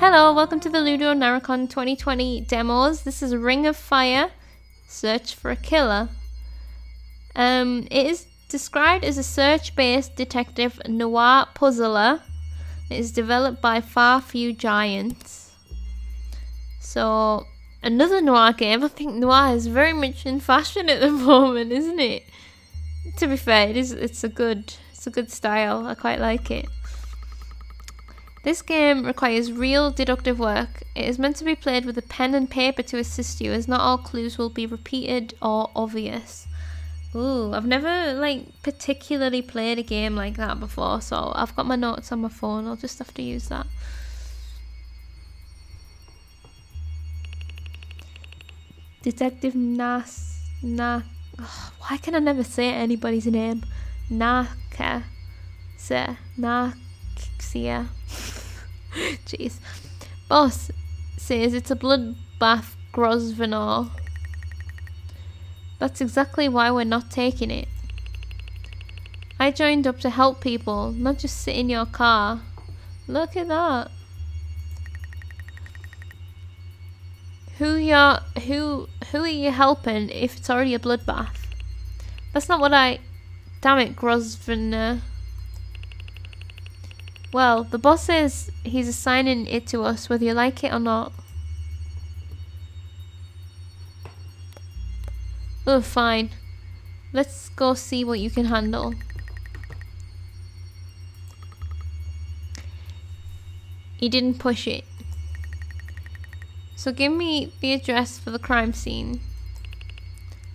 Hello, welcome to the LudoNarraCon 2020 demos. This is Ring of Fire, Search for a Killer. It is described as a search-based detective noir puzzler. It is developed by Far Few Giants. So, another noir game. I think noir is very much in fashion at the moment, isn't it? To be fair, it's a good style. I quite like it. This game requires real deductive work. It is meant to be played with a pen and paper to assist you, as not all clues will be repeated or obvious. Ooh, I've never particularly played a game like that before, so I've got my notes on my phone. I'll just have to use that. Detective why can I never say anybody's name? Narcia. Jeez. Boss says it's a bloodbath Grosvenor. That's exactly why we're not taking it. I joined up to help people, not just sit in your car. Look at that. Who are you helping if it's already a bloodbath? That's not what I... Damn it, Grosvenor. Well, the boss says he's assigning it to us, whether you like it or not. Oh, fine. Let's go see what you can handle. He didn't push it. So give me the address for the crime scene.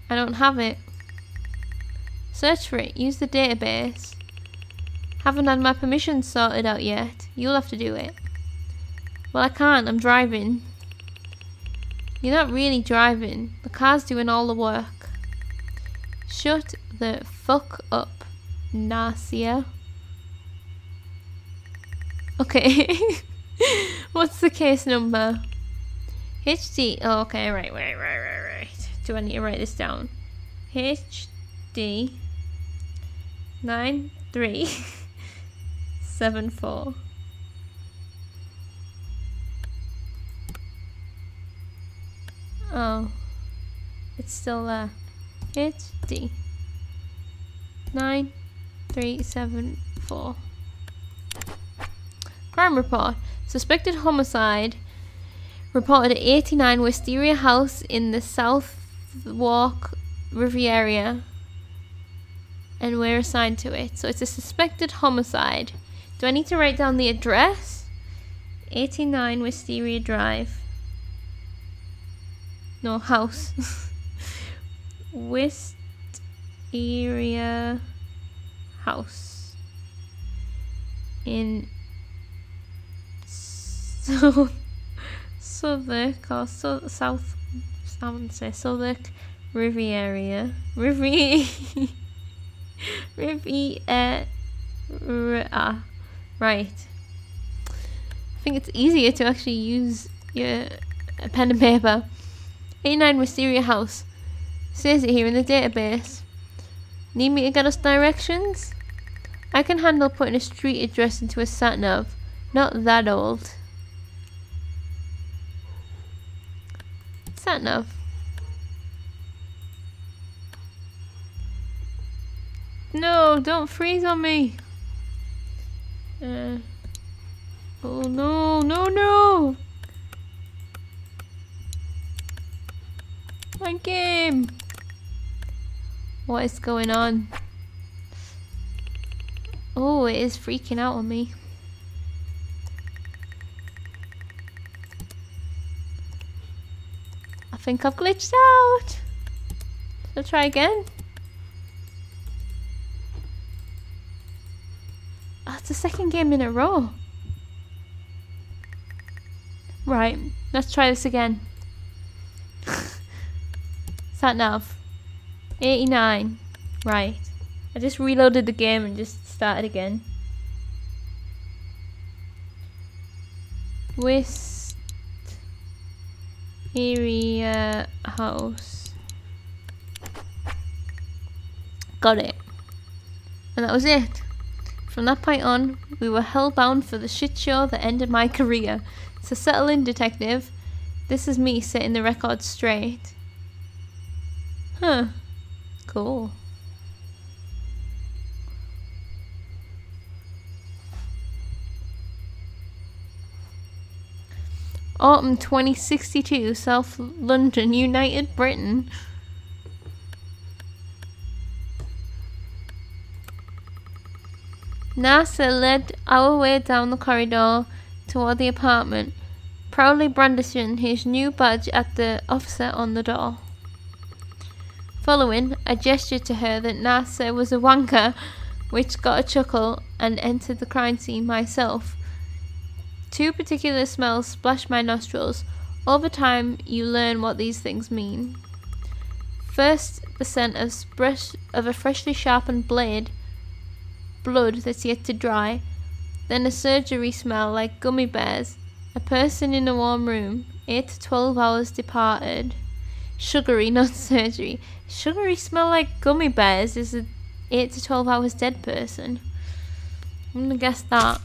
I don't have it. Search for it. Use the database. Haven't had my permission sorted out yet. You'll have to do it. Well, I can't. I'm driving. You're not really driving. The car's doing all the work. Shut the fuck up, Narcia. Okay. What's the case number? HD. Oh, okay, right. Do I need to write this down? HD 9374. Oh, it's still there. HD 9374. Crime report. Suspected homicide reported at 89 Wisteria House in the Southwark Riviera, and we're assigned to it. So it's a suspected homicide. Do I need to write down the address? 89 Wisteria Drive. No, house. Wisteria House in Southwark or South. I wouldn't say Southwark Riviera. Riviera. Right. I think it's easier to actually use your pen and paper. 89 Wisteria House. Says it here in the database. Need me to get us directions? I can handle putting a street address into a sat-nav. Not that old. Sat-nav. No, don't freeze on me. Oh no. My game. What is going on? Oh, it is freaking out on me. I think I've glitched out. I'll try again. Oh, it's the second game in a row. Right, let's try this again. Sat nav 89. Right. I just reloaded the game and just started again. Wisteria House. Got it. And that was it. From that point on, we were hellbound for the shit show that ended my career. So settle in, detective. This is me setting the record straight. Huh. Cool. Autumn 2062, South London, United Britain. Nasser led our way down the corridor toward the apartment, proudly brandishing his new badge at the officer on the door. Following, I gestured to her that Nasser was a wanker, which got a chuckle, and entered the crime scene myself. Two particular smells splashed my nostrils. Over time, you learn what these things mean. First, the scent of a freshly sharpened blade, blood that's yet to dry. Then a surgery smell like gummy bears. A person in a warm room. 8 to 12 hours departed. Sugary, not surgery. Sugary smell like gummy bears is a 8 to 12 hours dead person. I'm gonna guess that.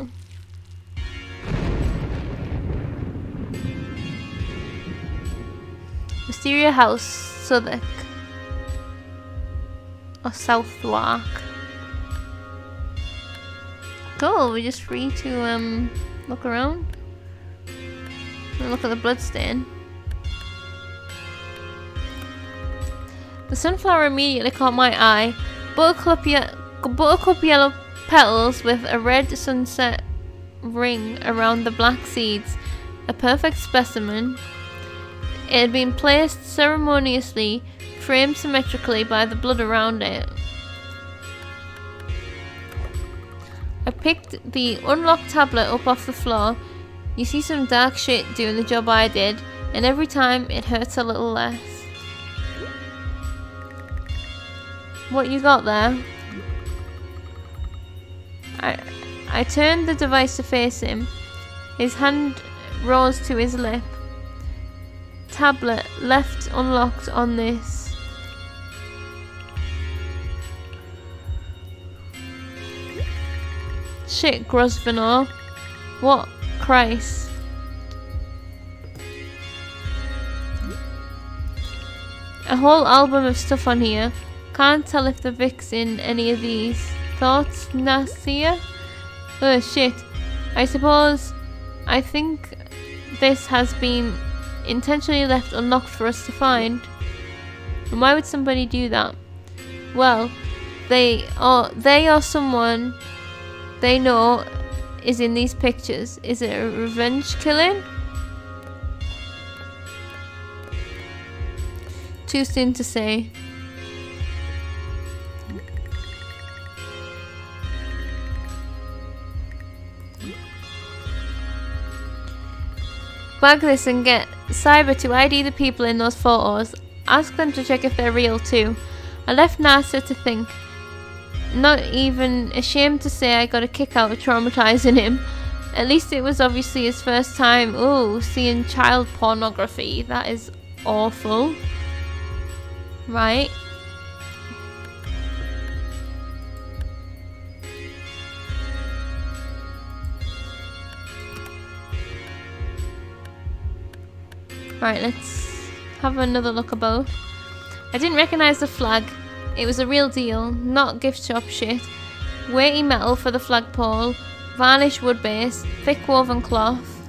Wisteria House, Southwark. Or Southwark. Cool, we're just free to look around. And look at the bloodstain. The sunflower immediately caught my eye. Buttercup yellow petals with a red sunset ring around the black seeds. A perfect specimen. It had been placed ceremoniously, framed symmetrically by the blood around it. I picked the unlocked tablet up off the floor. You see some dark shit doing the job I did, and every time it hurts a little less. What you got there? I turned the device to face him. His hand rose to his lip. Tablet left unlocked on this. Shit, Grosvenor. What? Christ. A whole album of stuff on here. Can't tell if the Vic's in any of these. Thoughts, Nasir? Oh shit. I think this has been intentionally left unlocked for us to find. And why would somebody do that? Well, they or someone they know is in these pictures. Is it a revenge killing? Too soon to say. Bag this and get Cyber to ID the people in those photos. Ask them to check if they're real too. I left Nasser to think. Not even ashamed to say I got a kick out of traumatizing him. At least it was obviously his first time, seeing child pornography. That is awful. Right. Right, let's have another look about. I didn't recognise the flag. It was a real deal, not gift shop shit. Weighty metal for the flagpole, varnished wood base, thick woven cloth.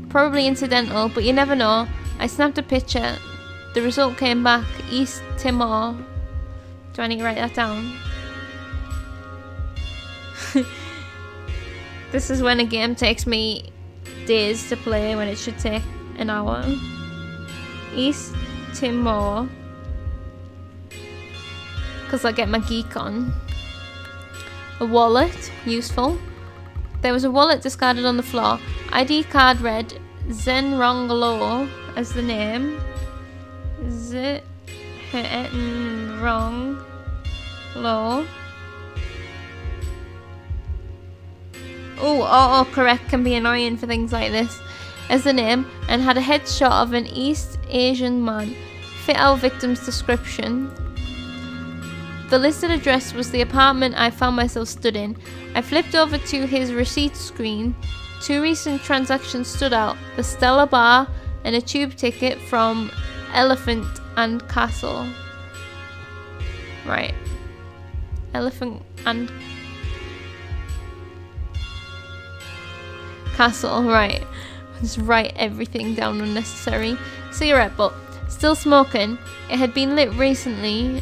Probably incidental, but you never know. I snapped a picture. The result came back, East Timor. Do I need to write that down? This is when a game takes me days to play when it should take an hour. East Timor. Because I get my geek on. A wallet, useful. There was a wallet discarded on the floor. ID card read Zenronglo as the name. Zenronglo. Oh, correct can be annoying for things like this. As the name, and had a headshot of an East Asian man. Fit our victim's description. The listed address was the apartment I found myself stood in. I flipped over to his receipt screen. 2 recent transactions stood out: the Stella Bar and a tube ticket from Elephant and Castle. Right. Elephant and Castle, right. Just write everything down unnecessary. Cigarette butt. Still smoking. It had been lit recently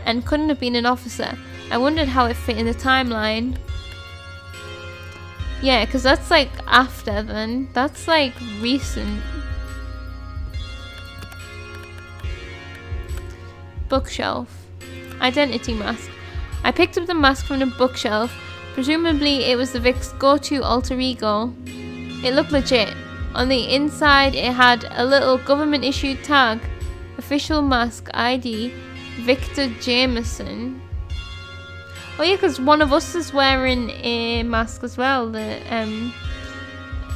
and couldn't have been an officer. I wondered how it fit in the timeline. Yeah, because that's like after then. That's like recent. Bookshelf. Identity mask. I picked up the mask from the bookshelf. Presumably it was the Vic's go-to alter ego. It looked legit. On the inside it had a little government issued tag. Official mask ID Victor Jameson. Oh yeah, because one of us is wearing a mask as well. The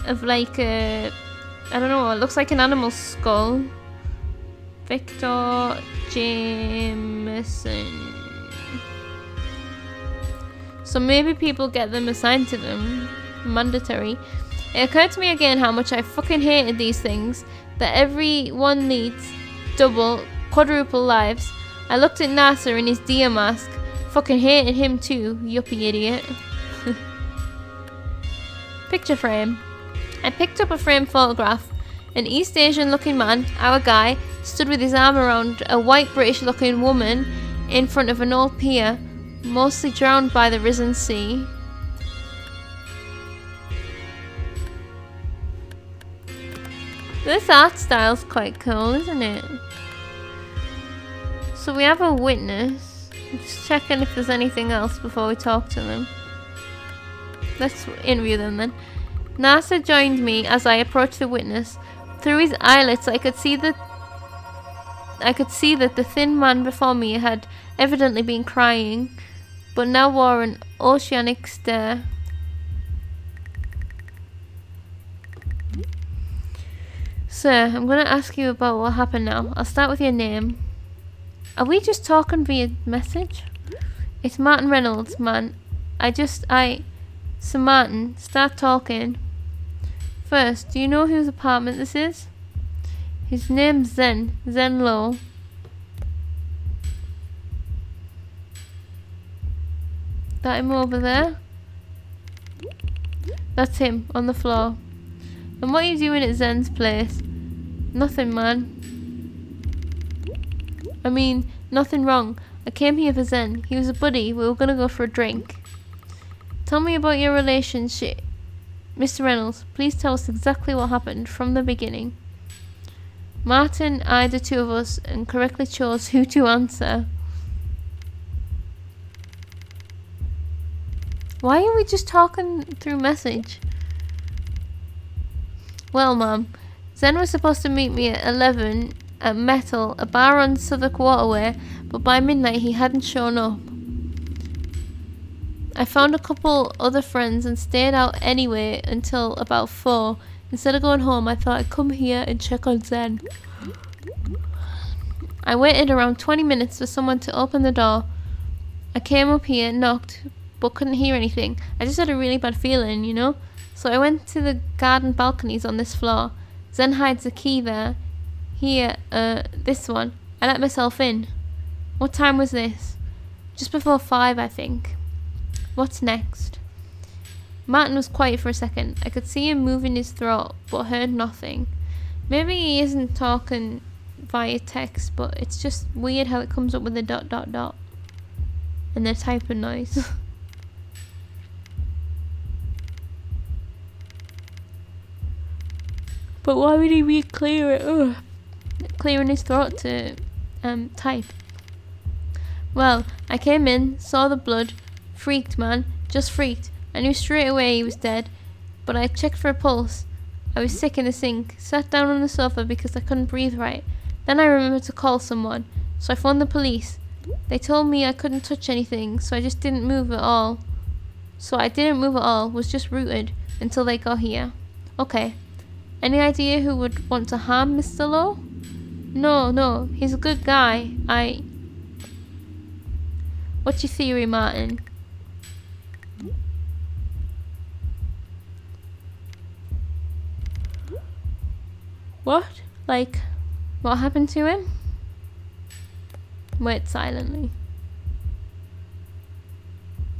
of like a, I don't know, it looks like an animal skull. Victor Jameson. So maybe people get them assigned to them. Mandatory. It occurred to me again how much I fucking hated these things. That everyone leads double, quadruple lives. I looked at NASA in his deer mask. Fucking hated him too, yuppie idiot. Picture frame. I picked up a framed photograph. An East Asian looking man, our guy, stood with his arm around a white British looking woman in front of an old pier, mostly drowned by the risen sea. This art style's quite cool, isn't it? So we have a witness. I'm just checking if there's anything else before we talk to them. Let's interview them then. NASA joined me as I approached the witness. Through his eyelids I could see that the thin man before me had evidently been crying, but now wore an oceanic stare. Sir, I'm going to ask you about what happened now. I'll start with your name. Are we just talking via message? It's Martin Reynolds, man. So Martin, start talking. First, do you know whose apartment this is? His name's Zen Low. That him over there? That's him, on the floor. And what are you doing at Zen's place? Nothing, man. I mean, nothing wrong. I came here for Zen. He was a buddy. We were gonna go for a drink. Tell me about your relationship. Mr. Reynolds, please tell us exactly what happened from the beginning. Martin eyed the two of us and correctly chose who to answer. Why are we just talking through message? Well, ma'am, Zen was supposed to meet me at 11 at Metal, a bar on Southwark Waterway, but by midnight he hadn't shown up. I found a couple other friends and stayed out anyway until about 4. Instead of going home, I thought I'd come here and check on Zen. I waited around 20 minutes for someone to open the door. I came up here, knocked, but couldn't hear anything. I just had a really bad feeling, you know? So I went to the garden balconies on this floor. Zen hides the key there. Here, this one. I let myself in. What time was this? Just before 5, I think. What's next? Martin was quiet for a second. I could see him moving his throat, but heard nothing. Maybe he isn't talking via text, but it's just weird how it comes up with a ... and the typing noise. But why would he be clearing his throat to type? Well, I came in, saw the blood, freaked, man, just freaked. I knew straight away he was dead, but I checked for a pulse. I was sick in the sink, sat down on the sofa because I couldn't breathe right. Then I remembered to call someone, so I phoned the police. They told me I couldn't touch anything, so I just didn't move at all. Was just rooted until they got here. Okay. Any idea who would want to harm Mr. Lowe? No, he's a good guy. What's your theory, Martin? What? Like, what happened to him? Wait silently.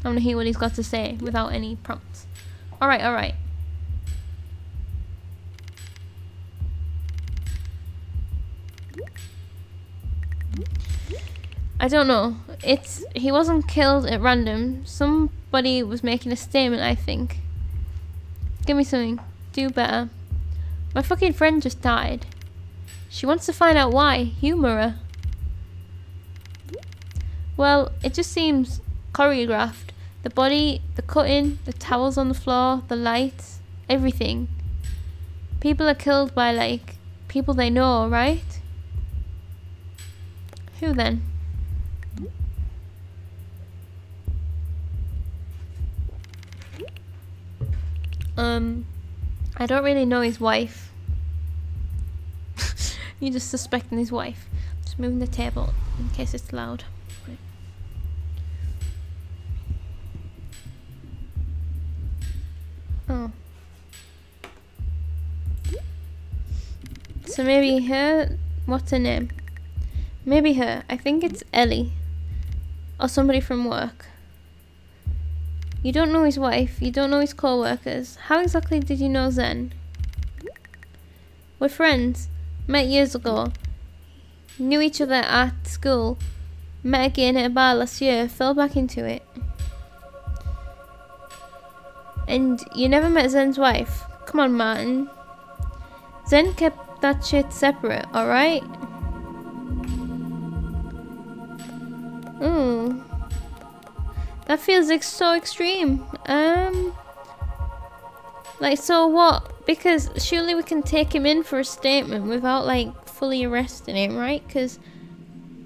I want to hear what he's got to say without any prompts. Alright, alright. I don't know. He wasn't killed at random. Somebody was making a statement, I think. Give me something. Do better. My fucking friend just died. She wants to find out why. Humor her. Well, it just seems choreographed. The body, the cutting, the towels on the floor, the lights, everything. People are killed by, like, people they know, right? Who then? I don't really know his wife. You're just suspecting his wife. Just moving the table in case it's loud. Right. Oh. So maybe her, what's her name? Maybe her. I think it's Ellie. Or somebody from work. You don't know his wife, you don't know his co-workers. How exactly did you know Zen? We're friends. Met years ago. Knew each other at school. Met again at a bar last year. Fell back into it. And you never met Zen's wife? Come on, Martin. Zen kept that shit separate, alright? Ooh. That feels like so extreme. Like, so what? Because surely we can take him in for a statement without, like, fully arresting him, right? Because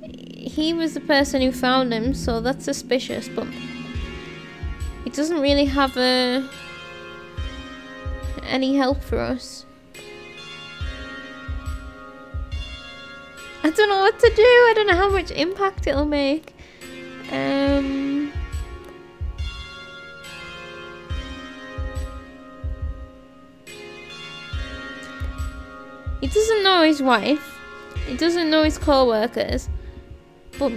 he was the person who found him, so that's suspicious, but he doesn't really have any help for us. I don't know what to do. I don't know how much impact it'll make. He doesn't know his wife. He doesn't know his co-workers. But,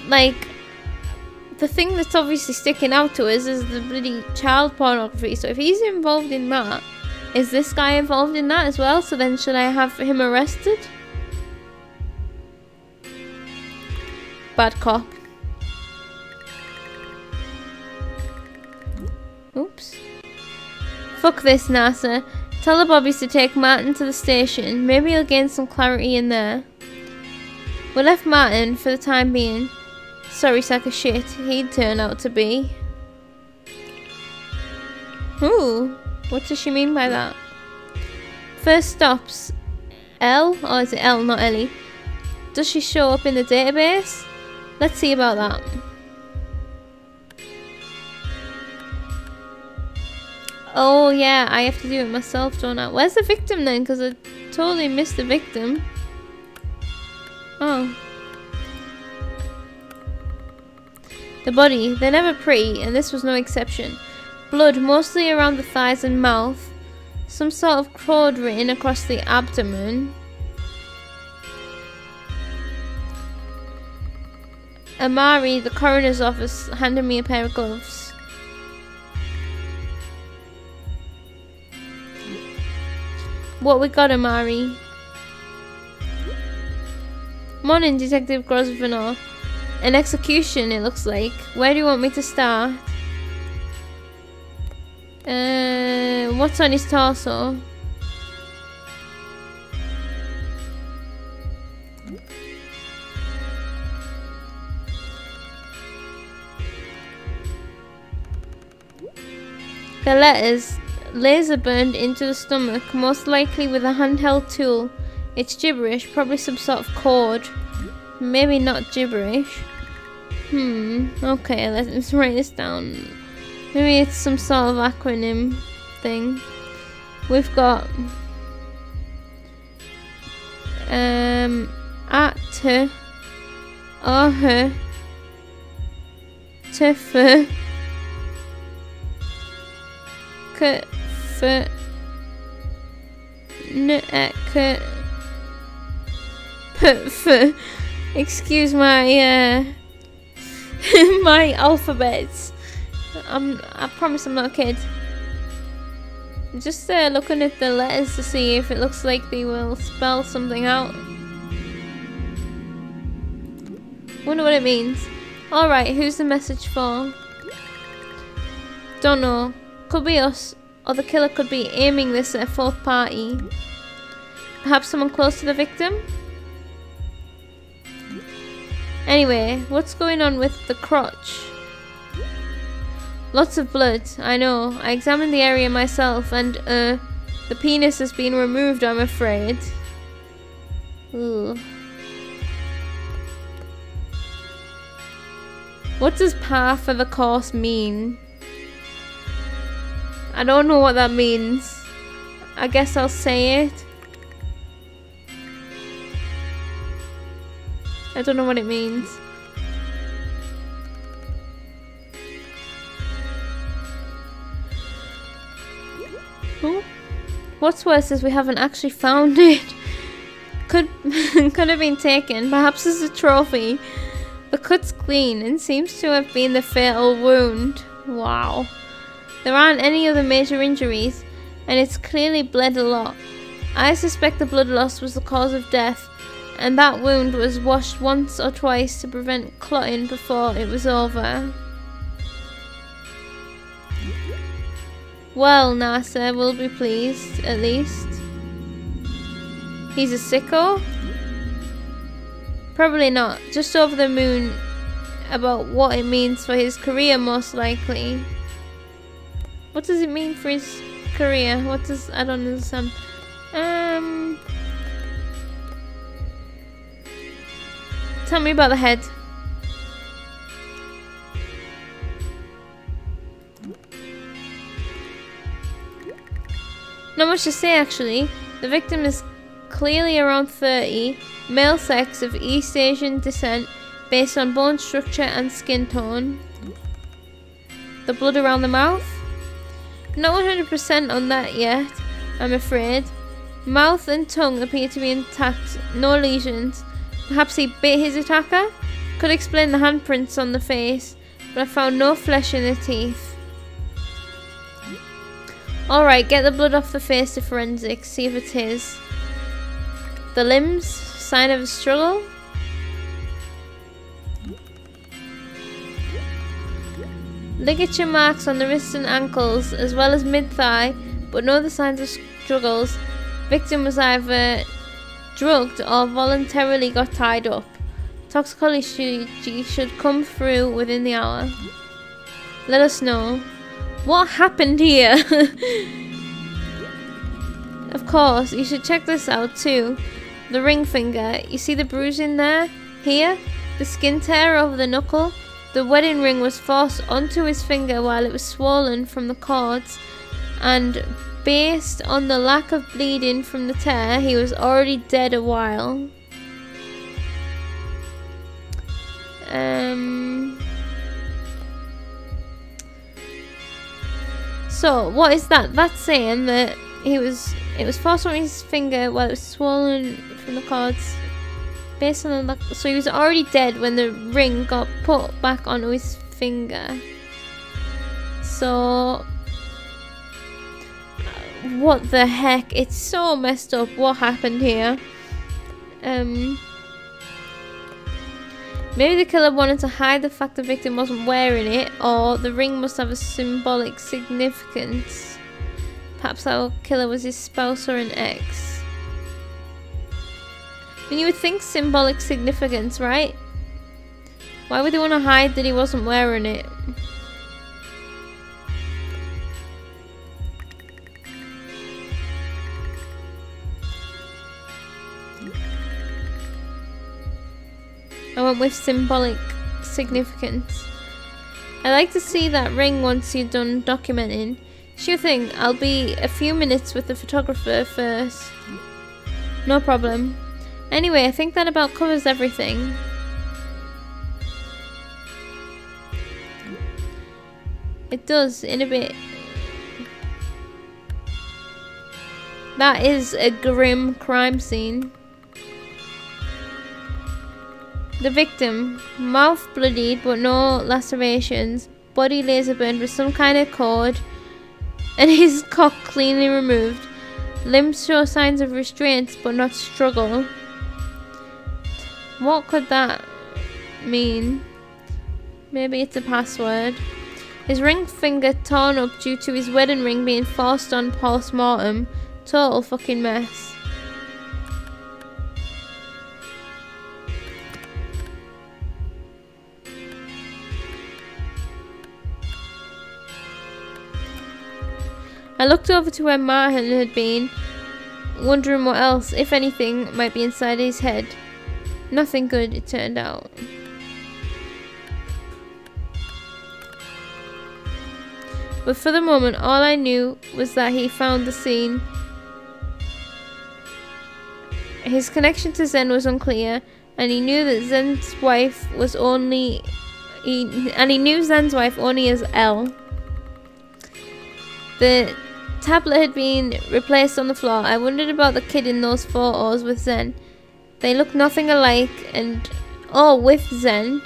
like, the thing that's obviously sticking out to us is the bloody child pornography. So if he's involved in that, is this guy involved in that as well? So then should I have him arrested? Bad cop. Oops. Fuck this, NASA. Tell the Bobbies to take Martin to the station. Maybe he'll gain some clarity in there. We left Martin for the time being. Sorry, sack of shit. He'd turn out to be. Ooh. What does she mean by that? First stops. L? Or is it L, not Ellie? Does she show up in the database? Let's see about that. Oh yeah, I have to do it myself, don't I? Where's the victim then? Because I totally missed the victim. Oh. The body, they're never pretty, and this was no exception. Blood mostly around the thighs and mouth. Some sort of code written across the abdomen. Amari, the coroner's office, handed me a pair of gloves. What we got, Amari? Morning, Detective Grosvenor. An execution, it looks like. Where do you want me to start? What's on his torso? The letters. Laser burned into the stomach, most likely with a handheld tool. It's gibberish, probably some sort of code. Maybe not gibberish. Okay, let's write this down. Maybe it's some sort of acronym thing. We've got at or her to Excuse my my alphabets. I promise I'm not a kid. I'm just looking at the letters to see if it looks like they will spell something out. Wonder what it means. Alright, who's the message for? Don't know. Could be us, or the killer could be aiming this at a fourth party. Perhaps someone close to the victim? Anyway, what's going on with the crotch? Lots of blood, I know. I examined the area myself and, the penis has been removed, I'm afraid. Ooh. What does par for the course mean? I don't know what that means. I guess I'll say it. I don't know what it means. Oh. What's worse is we haven't actually found it. Could have been taken, perhaps as a trophy. The cut's clean and seems to have been the fatal wound. Wow. There aren't any other major injuries, and it's clearly bled a lot. I suspect the blood loss was the cause of death, and that wound was washed once or twice to prevent clotting before it was over. Well, NASA will be pleased, at least. He's a sicko? Probably not. Just over the moon about what it means for his career, most likely. What does it mean for his career? What does... I don't understand. Tell me about the head. Not much to say, actually. The victim is clearly around 30, male sex of East Asian descent, based on bone structure and skin tone. The blood around the mouth? Not 100% on that yet, I'm afraid. Mouth and tongue appear to be intact, no lesions. Perhaps he bit his attacker? Could explain the handprints on the face, but I found no flesh in the teeth. Alright, get the blood off the face to forensics, see if it's his. The limbs? Sign of a struggle? Ligature marks on the wrists and ankles, as well as mid-thigh, but no other signs of struggles. Victim was either drugged or voluntarily got tied up. Toxicology should come through within the hour. Let us know. What happened here? Of course, you should check this out too. The ring finger. You see the bruising there? Here? The skin tear over the knuckle? The wedding ring was forced onto his finger while it was swollen from the cords, and based on the lack of bleeding from the tear, he was already dead a while. So what is that? That's saying that it was forced on his finger while it was swollen from the cords. Based on the so he was already dead when the ring got put back onto his finger. So what the heck? It's so messed up. What happened here? Maybe the killer wanted to hide the fact the victim wasn't wearing it, or the ring must have a symbolic significance. Perhaps our killer was his spouse or an ex. I mean, you would think symbolic significance, right? Why would they want to hide that he wasn't wearing it? I went with symbolic significance. I like to see that ring once you're done documenting. Sure thing, I'll be a few minutes with the photographer first. No problem. Anyway, I think that about covers everything. It does, in a bit. That is a grim crime scene. The victim, mouth bloodied but no lacerations, body laser burned with some kind of cord, and his cock cleanly removed. Limbs show signs of restraint but not struggle. What could that mean? Maybe it's a password. His ring finger torn up due to his wedding ring being forced on post-mortem. Total fucking mess. I looked over to where Martin had been, wondering what else, if anything, might be inside his head. Nothing good, it turned out. But for the moment, all I knew was that he found the scene. His connection to Zen was unclear, and he knew that Zen's wife was only... he knew Zen's wife only as L. The tablet had been replaced on the floor. I wondered about the kid in those photos with Zen. They look nothing alike, and... oh, with Zen.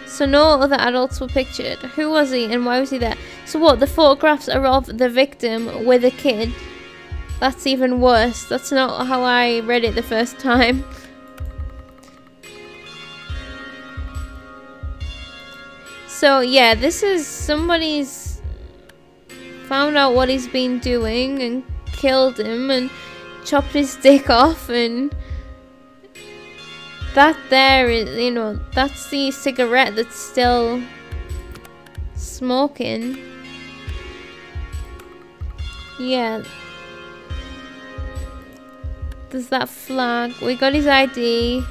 So no other adults were pictured. Who was he and why was he there? So what, the photographs are of the victim with a kid? That's even worse. That's not how I read it the first time. So yeah, this is somebody's found out what he's been doing and killed him and chopped his dick off, and that there is, you know, that's the cigarette that's still smoking. Yeah. There's that flag. We got his ID.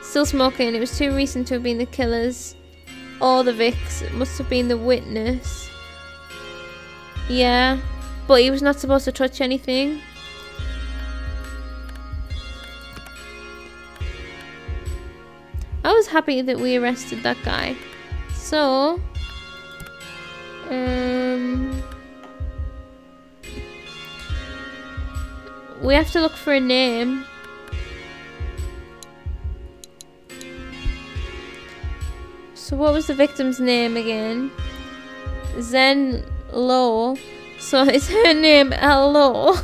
Still smoking. It was too recent to have been the killers or the Vics. It must have been the witness. Yeah. But he was not supposed to touch anything. I was happy that we arrested that guy. So, we have to look for a name. So what was the victim's name again? Zen Lo. So is her name L-Lo?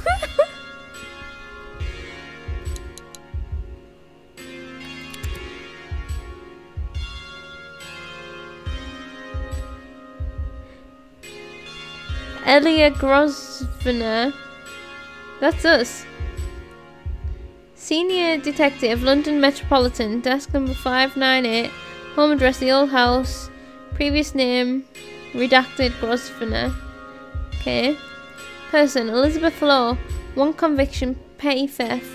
Elia Grosvenor. That's us. Senior Detective, London Metropolitan, desk number 598, home address the old house, previous name, redacted Grosvenor. Okay. Person, Elizabeth Law, one conviction, petty theft.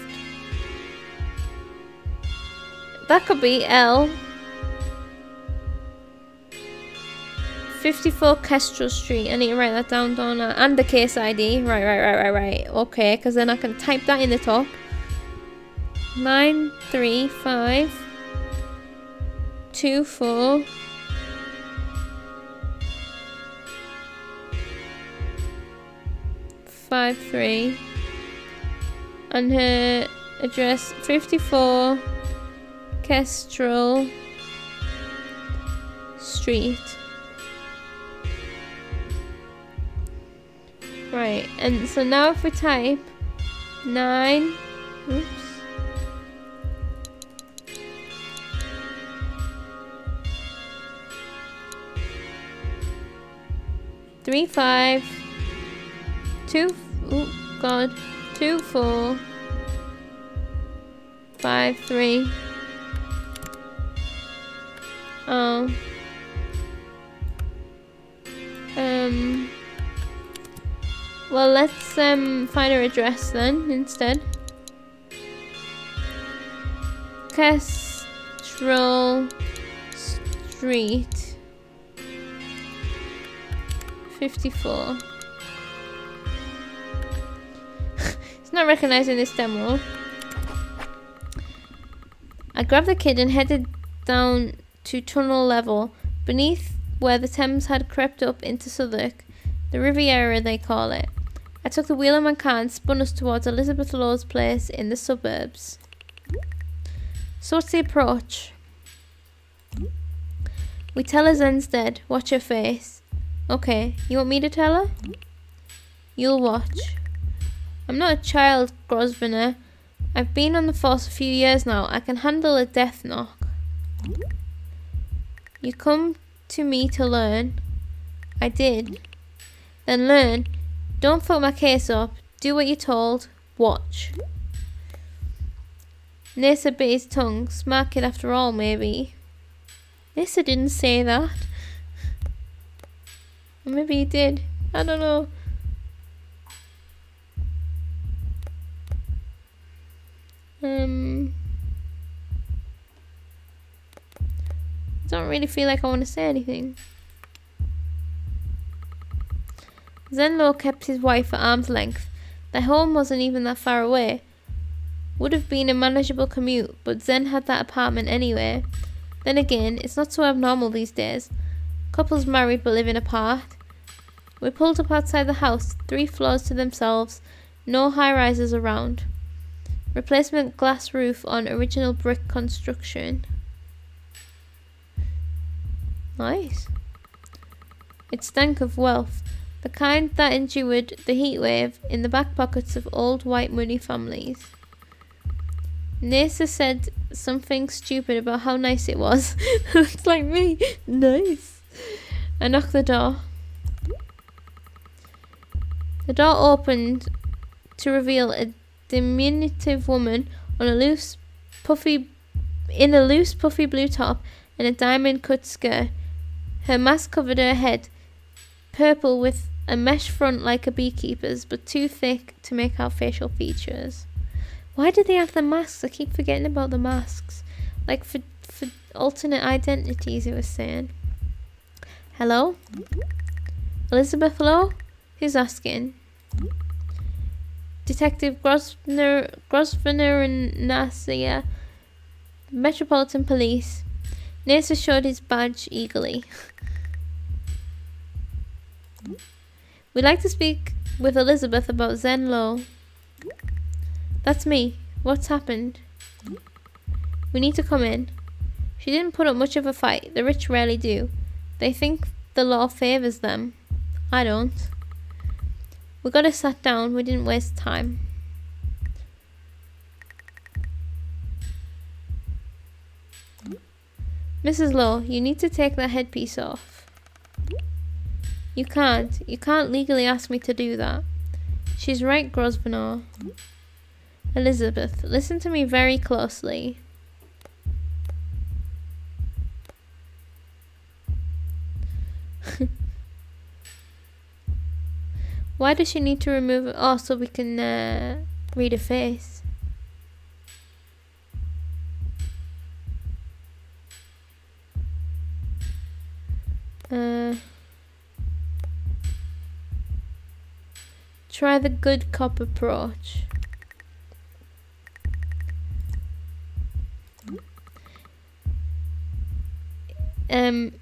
That could be L. 54 Kestrel Street. I need to write that down, don't I? And the case ID. Right. Okay, because then I can type that in the top. 935 24 53. And her address 54 Kestrel Street. Right, and so now if we type 9, oops, 3 5 2, oh god, 2 4 5 3. Oh. Well, let's find her address then instead. Kestrel Street 54. It's not recognizing this demo. I grabbed the kid and headed down to tunnel level beneath where the Thames had crept up into Southwark, the Riviera they call it. I took the wheel of my car and spun us towards Elizabeth Low's place in the suburbs. So what's the approach? We tell her Zen's dead. Watch her face. Okay, you want me to tell her? You'll watch. I'm not a child, Grosvenor. I've been on the force a few years now. I can handle a death knock. You come to me to learn. I did. Then learn. Don't fuck my case up. Do what you're told. Watch. Nessa bit his tongue. Smart kid after all, maybe. Nessa didn't say that. Or maybe he did. I don't know. I don't really feel like I want to say anything. Zenlo kept his wife at arm's length. Their home wasn't even that far away. Would have been a manageable commute, but Zen had that apartment anyway. Then again, it's not so abnormal these days. Couples married but living apart. We pulled up outside the house, 3 floors to themselves, no high-rises around. Replacement glass roof on original brick construction. Nice. It stank of wealth, the kind that endured the heat wave in the back pockets of old white money families. Nessa said something stupid about how nice it was. Looks like me. Nice. I knocked the door. The door opened to reveal a diminutive woman on a loose, puffy blue top and a diamond-cut skirt. Her mask covered her head, purple with a mesh front like a beekeeper's, but too thick to make out facial features. Why did they have the masks? I keep forgetting about the masks. Like for alternate identities, it was saying. Hello? Elizabeth Lowe? Who's asking? Detective Grosvenor and Nasia, Metropolitan Police. Nasa showed his badge eagerly. We'd like to speak with Elizabeth about Zen Lowe. That's me. What's happened? We need to come in. She didn't put up much of a fight. The rich rarely do. They think the law favours them. I don't. We got her sat down. We didn't waste time. Mrs. Lowe, you need to take that headpiece off. You can't. You can't legally ask me to do that. She's right, Grosvenor. Elizabeth, listen to me very closely. Why does she need to remove it? Oh, so we can read her face. Try the good cop approach.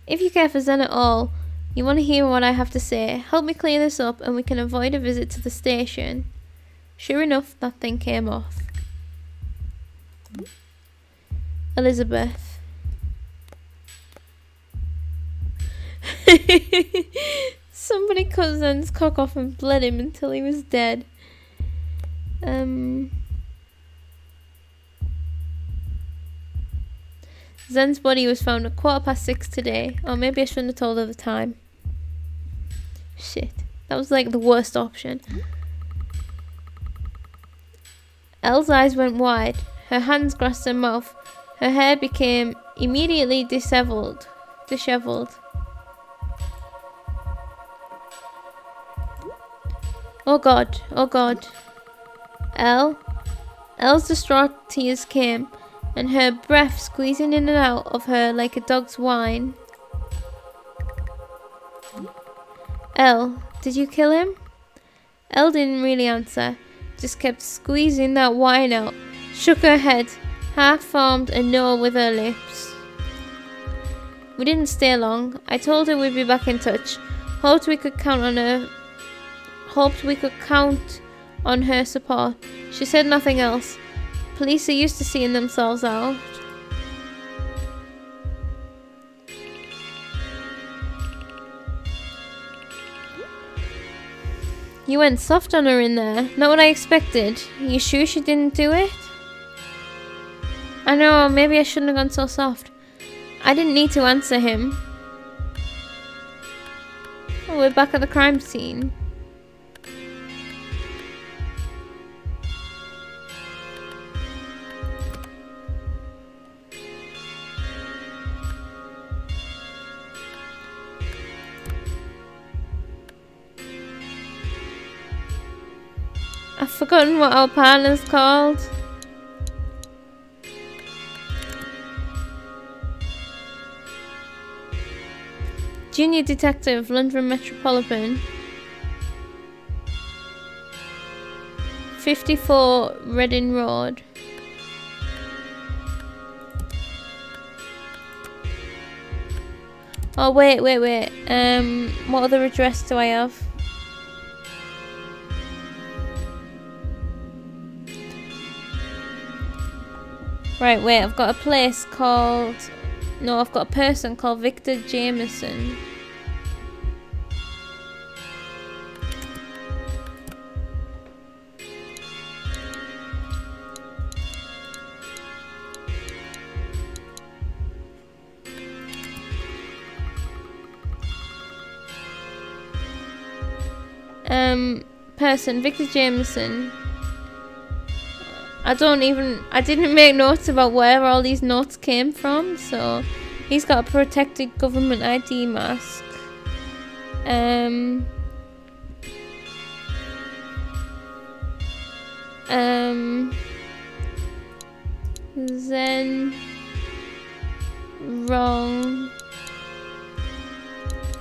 If you care for Zen at all, you want to hear what I have to say, help me clear this up and we can avoid a visit to the station. Sure enough, that thing came off. Elizabeth. Somebody cut Zen's cock off and bled him until he was dead. Zen's body was found at 6:15 today. Or maybe I shouldn't have told her the time. Shit. That was like the worst option. Elle's eyes went wide. Her hands grasped her mouth. Her hair became immediately dishevelled. Oh God. Oh God. Elle's distraught tears came, and her breath squeezing in and out of her like a dog's whine. Elle, did you kill him? Elle didn't really answer, just kept squeezing that whine out, shook her head, half formed a no with her lips. We didn't stay long. I told her we'd be back in touch. Hoped we could count on her hoped we could count on her support. She said nothing else. Police are used to seeing themselves out. You went soft on her in there. Not what I expected. You sure she didn't do it? I know, maybe I shouldn't have gone so soft. I didn't need to answer him. Oh, we're back at the crime scene. I've forgotten what our partner's called. Junior Detective, London Metropolitan. 54 Reading Road. Oh wait. What other address do I have? Right, wait, I've got a place called... No, I've got a person called Victor Jameson. Person, Victor Jameson. I didn't make notes about where all these notes came from, so he's got a protected government ID mask. Then wrong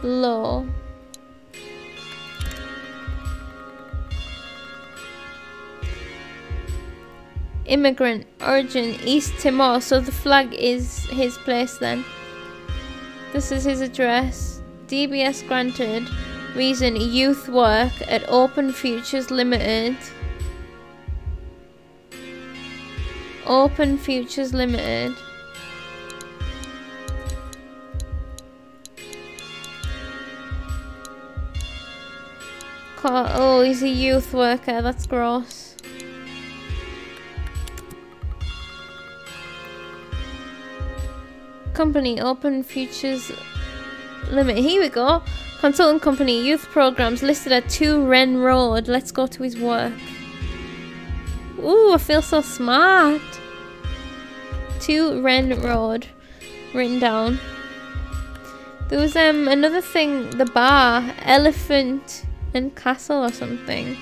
low. Immigrant origin East Timor, so the flag is his place then. This is his address. DBS granted. Reason youth work at Open Futures Limited. Open Futures Limited. Oh, he's a youth worker, that's gross. Company, Open Futures Limited. Here we go. Consultant company, youth programs listed at 2 Wren Road. Let's go to his work. Ooh, I feel so smart. 2 Wren Road. Written down. There was another thing, the bar, Elephant and Castle or something.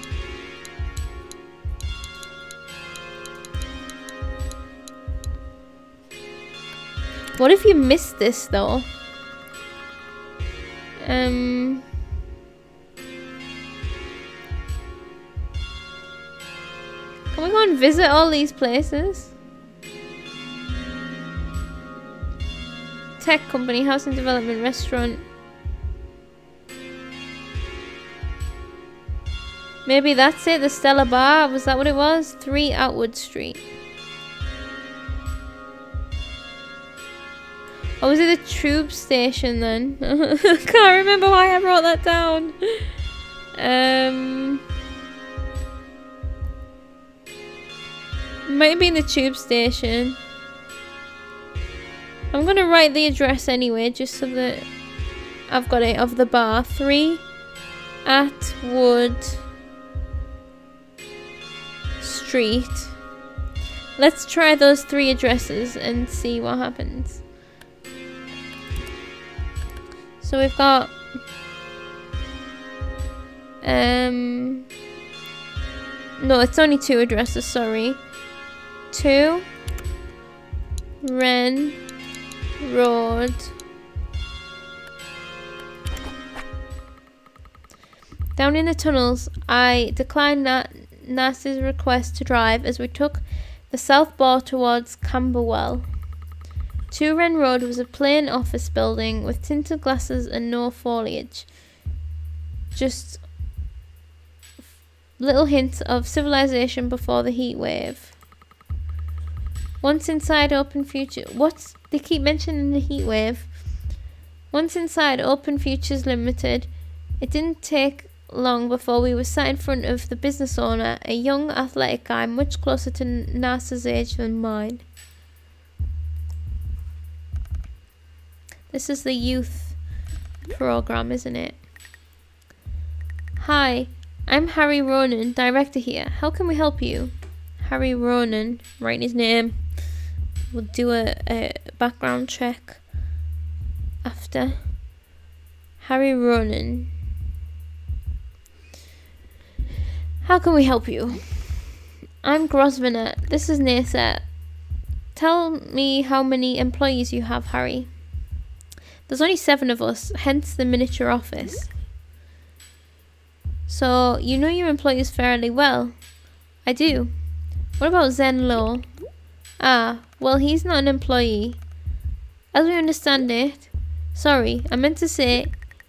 What if you missed this though? Can we go and visit all these places? Tech company, housing development, restaurant. Maybe that's it, the Stella Bar, was that what it was? 3 Outwood Street. Or was it the tube station then? I can't remember why I wrote that down. Might have been the tube station. I'm gonna write the address anyway, just so that I've got it, of the bar. 3 Atwood Street. Let's try those 3 addresses and see what happens. So we've got no, it's only 2 addresses, sorry. 2 Wren Road. Down in the tunnels, I declined Nas's request to drive as we took the south bar towards Camberwell. 2 Wren Road was a plain office building with tinted glasses and no foliage. Just little hint of civilization before the heat wave. Once inside Open Future... What? They keep mentioning the heat wave. Once inside Open Futures Limited, it didn't take long before we were sat in front of the business owner, a young athletic guy much closer to NASA's age than mine. This is the youth program, isn't it? Hi, I'm Harry Ronan, director here. How can we help you? Harry Ronan, writing his name. We'll do a background check after. Harry Ronan. How can we help you? I'm Grosvenor. This is Nasa. Tell me how many employees you have, Harry. There's only 7 of us, hence the miniature office. So, you know your employees fairly well. I do. What about Zen Lo? Ah, well, he's not an employee. As we understand it... Sorry, I meant to say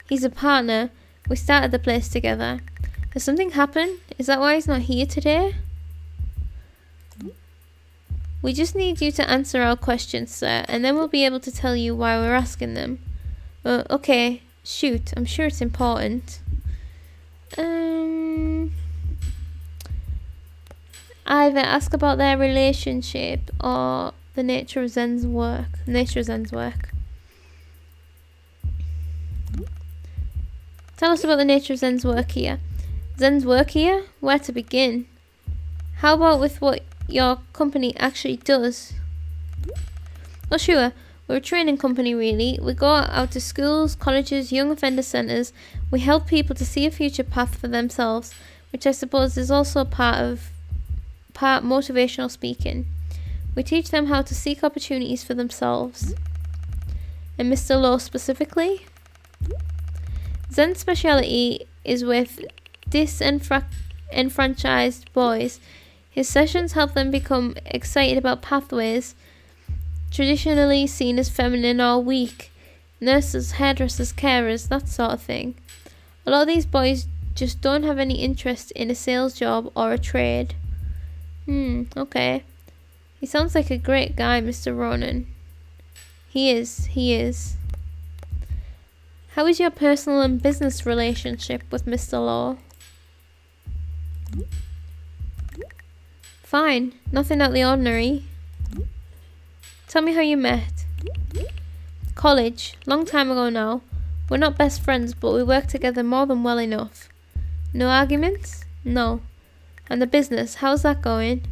he's a partner. We started the place together. Has something happened? Is that why he's not here today? We just need you to answer our questions, sir, and then we'll be able to tell you why we're asking them. Okay, shoot, I'm sure it's important. Either ask about their relationship or the nature of Zen's work. Tell us about the nature of Zen's work here. Zen's work here? Where to begin? How about with what your company actually does? Well, sure. We're a training company, really. We go out to schools, colleges, young offender centres. We help people to see a future path for themselves, which I suppose is also part motivational speaking. We teach them how to seek opportunities for themselves. And Mr. Lowe specifically? Zen's speciality is with disenfranchised boys. His sessions help them become excited about pathways traditionally seen as feminine or weak. Nurses, hairdressers, carers, that sort of thing. A lot of these boys just don't have any interest in a sales job or a trade. Okay. He sounds like a great guy, Mr. Ronan. He is. How is your personal and business relationship with Mr. Law? Fine. Nothing out of the ordinary. Tell me how you met. College. Long time ago now. We're not best friends, but we work together more than well enough. No arguments? No. And the business, how's that going?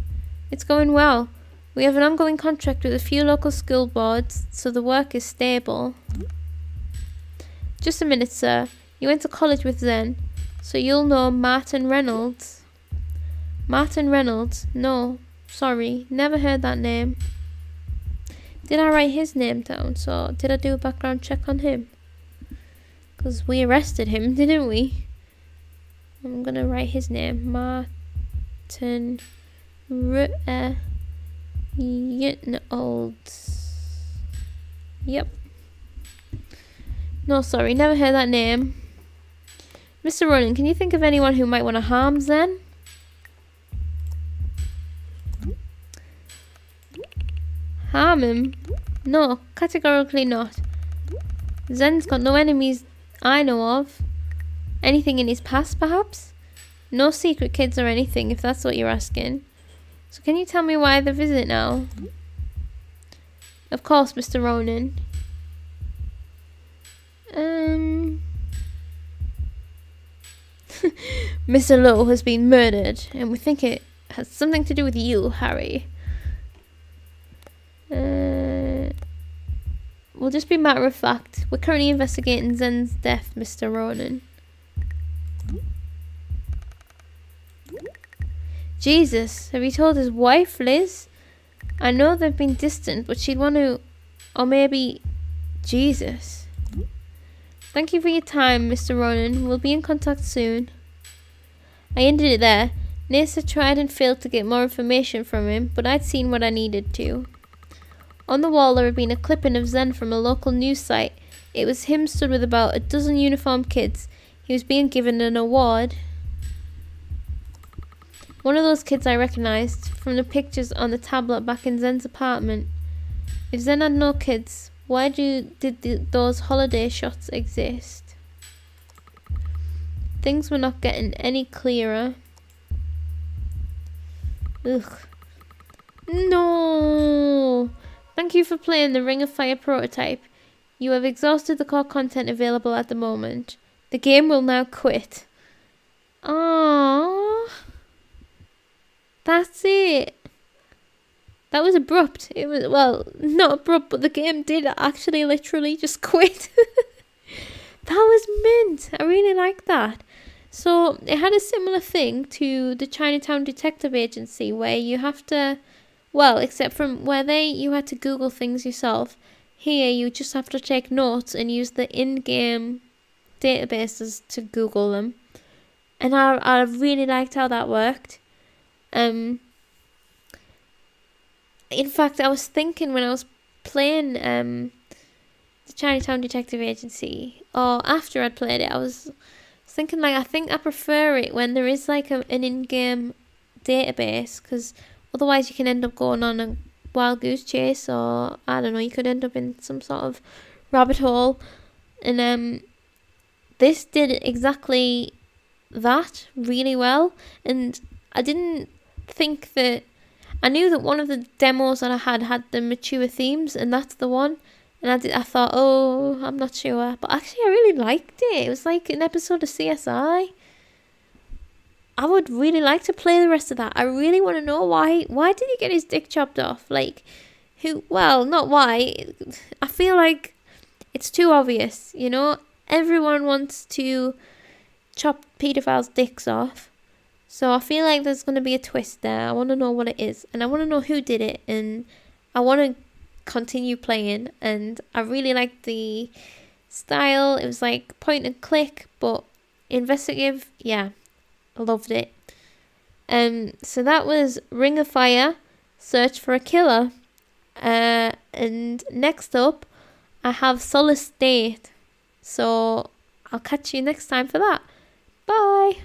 It's going well. We have an ongoing contract with a few local school boards, so the work is stable. Just a minute, sir. You went to college with Zen, so you'll know Martin Reynolds. Martin Reynolds? No. Sorry. Never heard that name. Did I write his name down? So, did I do a background check on him? Because we arrested him, didn't we? I'm going to write his name. Martin Reynolds. Yep. No, sorry. Never heard that name. Mr. Ronan, can you think of anyone who might want to harm Zen? Harm him? No, categorically not. Zen's got no enemies I know of. Anything in his past, perhaps? No secret kids or anything, if that's what you're asking. So can you tell me why the visit now? Of course, Mr. Ronan. Mr. Lowe has been murdered, and we think it has something to do with you, Harry. We'll just be matter of fact. We're currently investigating Zen's death, Mr. Ronan. Jesus, have you told his wife, Liz? I know they've been distant, but she'd want to... Or maybe... Jesus. Thank you for your time, Mr. Ronan. We'll be in contact soon. I ended it there. Nasa tried and failed to get more information from him, but I'd seen what I needed to. On the wall there had been a clipping of Zen from a local news site. It was him stood with about a dozen uniformed kids. He was being given an award. One of those kids I recognised from the pictures on the tablet back in Zen's apartment. If Zen had no kids, why did those holiday shots exist? Things were not getting any clearer. Ugh. No! Thank you for playing the Ring of Fire prototype. You have exhausted the core content available at the moment. The game will now quit. Aww. That's it. That was abrupt. It was, well, not abrupt, but the game did actually literally just quit. That was mint. I really like that. So it had a similar thing to the Chinatown Detective Agency, where you have to, well, except from where you had to Google things yourself. Here you just have to take notes and use the in-game databases to Google them. And I really liked how that worked. In fact, I was thinking when I was playing the Chinatown Detective Agency, or after I'd played it, I was thinking, like, I think I prefer it when there is like an in-game database, because otherwise you can end up going on a wild goose chase, or I don't know, you could end up in some sort of rabbit hole. And this did exactly that really well. And I didn't think that, I knew that one of the demos that I had the mature themes, and that's the one. And I thought, oh, I'm not sure. But actually, I really liked it. It was like an episode of CSI. I would really like to play the rest of that. I really want to know why did he get his dick chopped off? Like, who, well, not why. I feel like it's too obvious, you know? Everyone wants to chop pedophiles' dicks off. So I feel like there's going to be a twist there. I want to know what it is. And I want to know who did it. And I want to continue playing. And I really liked the style. It was like point and click, but investigative. Yeah, I loved it. So that was Ring of Fire, Search for a Killer. And next up, I have Solid State. So I'll catch you next time for that. Bye.